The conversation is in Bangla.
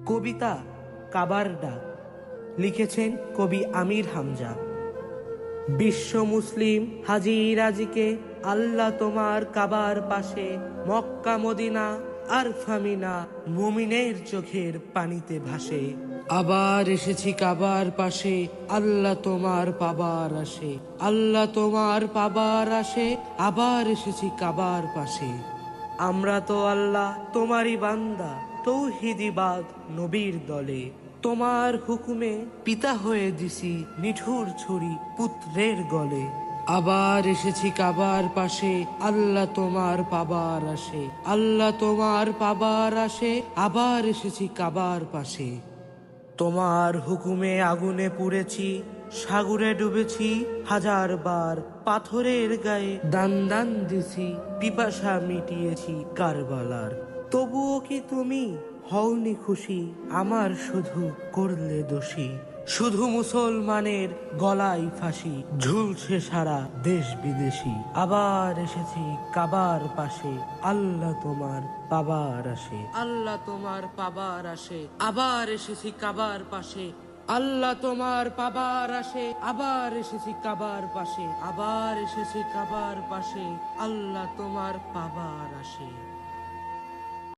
কবিতা কাবার ডাক, লিখেছেন কবি আমির হামজা। বিশ্ব মুসলিম হাজি রাজিকে আল্লাহ তোমার কাবার পাশে, মক্কা মদিনা আর ফামিনা মুমিনের চোখের পানিতে ভাসে। আবার এসেছি কাবার পাশে, আল্লাহ তোমার পাবার আসে, আল্লাহ তোমার পাবার আসে, আবার এসেছি কাবার পাশে। আমরা তো আল্লাহ তোমারই বান্দা, তৌহিদিবাদ নবীর দলে, তোমার হুকুমে পিতা হয়ে দিছি নিঠুর ছুরি পুত্রের গলে। আবার এসেছি কাবার পাশে, আল্লাহ তোমার পাবার আসে, আল্লাহ তোমার পাবার আসে, আবার এসেছি কাবার পাশে। তোমার হুকুমে আগুনে পুড়েছি, সাগরে ডুবেছি হাজার বার, পাথরের গায়ে দান দান দিছি, পিপাসা মিটিয়েছি কারবালার। তবুও কি তুমি হওনি খুশি, আমার শুধু করলে দোষী। শুধু মুসলমানের গলায় ফাঁসি, ঝুলছে সারা দেশ বিদেশি। আবার এসেছি কাবার পাশে, আল্লাহ তোমার পাবার আসে, আল্লাহ তোমার পাবার আসে, আবার এসেছি কাবার পাশে। আল্লাহ তোমার পাবার আসে, আবার এসেছি কাবার পাশে, আবার এসেছি কাবার পাশে, আল্লাহ তোমার পাবার আসে।